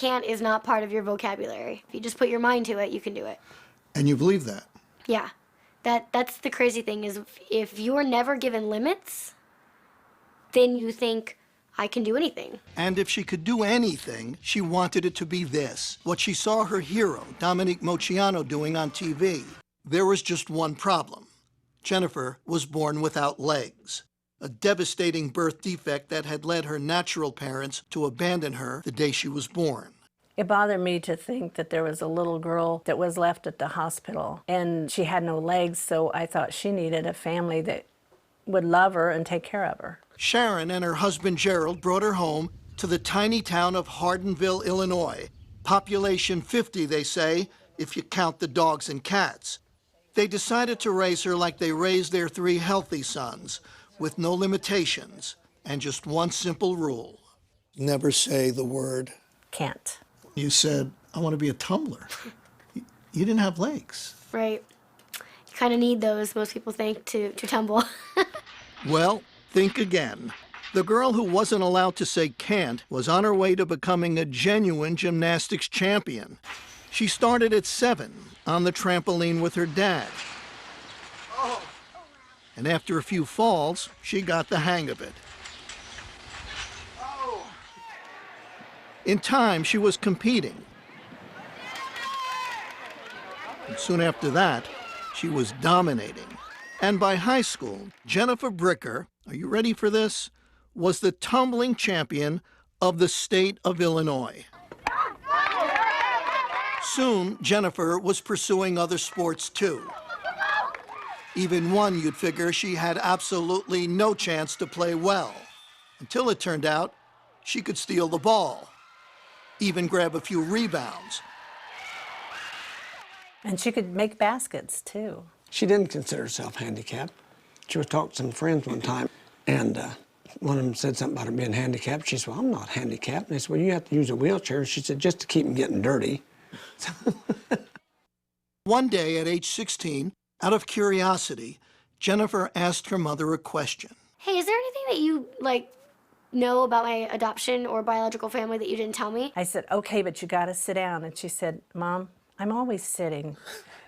Can't is not part of your vocabulary. If you just put your mind to it, you can do it. And you believe that? Yeah. That's the crazy thing is if you're never given limits, then you think, I can do anything. And if she could do anything, she wanted it to be this, what she saw her hero, Dominique Moceanu, doing on TV. There was just one problem. Jennifer was born without legs, a devastating birth defect that had led her natural parents to abandon her the day she was born. It bothered me to think that there was a little girl that was left at the hospital and she had no legs, so I thought she needed a family that would love her and take care of her. Sharon and her husband Gerald brought her home to the tiny town of Hardinville, Illinois. Population 50, they say, if you count the dogs and cats. They decided to raise her like they raised their 3 healthy sons, with no limitations and just one simple rule. Never say the word Can't. You said, I want to be a tumbler. You didn't have legs. Right. You kind of need those, most people think, to tumble. Well, think again. The girl who wasn't allowed to say can't was on her way to becoming a genuine gymnastics champion. She started at 7 on the trampoline with her dad. And after a few falls, she got the hang of it. In time, she was competing. And soon after that, she was dominating. And by high school, Jennifer Bricker, are you ready for this, was the tumbling champion of the state of Illinois. Soon, Jennifer was pursuing other sports too. Even one you'd figure she had absolutely no chance to play well, until it turned out she could steal the ball, even grab a few rebounds. And she could make baskets, too. She didn't consider herself handicapped. She was talking to some friends one time, and one of them said something about her being handicapped. She said, well, I'm not handicapped. And they said, well, you have to use a wheelchair. She said, just to keep them getting dirty. One day at age 16, out of curiosity, Jennifer asked her mother a question. Hey, is there anything that you, know about my adoption or biological family that you didn't tell me? I said, okay, but you got to sit down. And she said, Mom, I'm always sitting.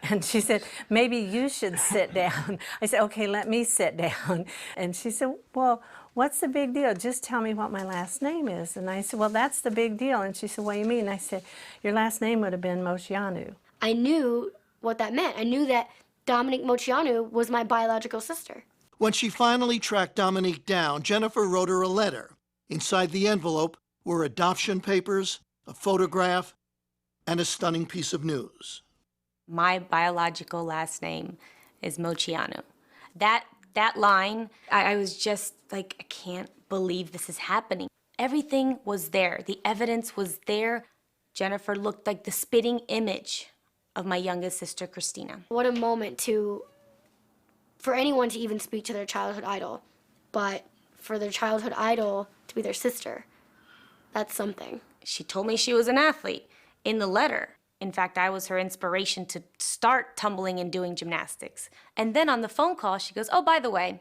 And she said, maybe you should sit down. I said, okay, let me sit down. And she said, well, what's the big deal? Just tell me what my last name is. And I said, well, that's the big deal. And she said, what do you mean? And I said, your last name would have been Moceanu. I knew what that meant. I knew that Dominique Moceanu was my biological sister. When she finally tracked Dominique down, Jennifer wrote her a letter. Inside the envelope were adoption papers, a photograph, and a stunning piece of news. My biological last name is Moceanu. That line, I was just like, I can't believe this is happening. Everything was there. The evidence was there. Jennifer looked like the spitting image of my youngest sister, Christina. What a moment for anyone to even speak to their childhood idol, but for their childhood idol to be their sister, that's something. She told me she was an athlete in the letter. In fact, I was her inspiration to start tumbling and doing gymnastics. And then on the phone call, she goes, oh, by the way,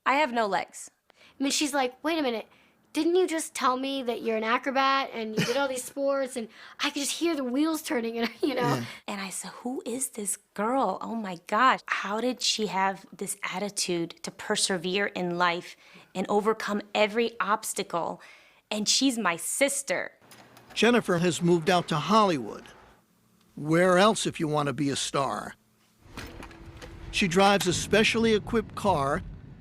I have no legs. I mean, she's like, wait a minute, didn't you just tell me that you're an acrobat and you did all these sports? And I could just hear the wheels turning, and Yeah. And I said, who is this girl? Oh my gosh. How did she have this attitude to persevere in life and overcome every obstacle? And she's my sister. Jennifer has moved out to Hollywood. Where else if you want to be a star? She drives a specially equipped car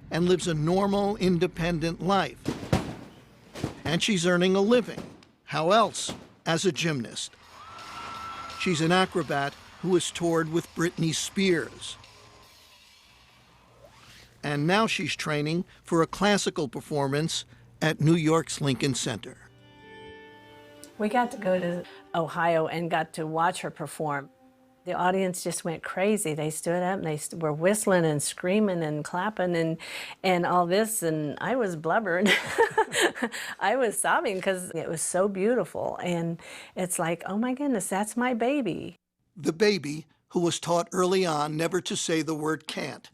and lives a normal, independent life. And she's earning a living. How else? As a gymnast. She's an acrobat who has toured with Britney Spears. And now she's training for a classical performance at New York's Lincoln Center. We got to go to Ohio and got to watch her perform. The audience just went crazy. They stood up and they were whistling and screaming and clapping and all this, and I was blubbering. I was sobbing because it was so beautiful, and it's like, oh my goodness, that's my baby. The baby who was taught early on never to say the word can't.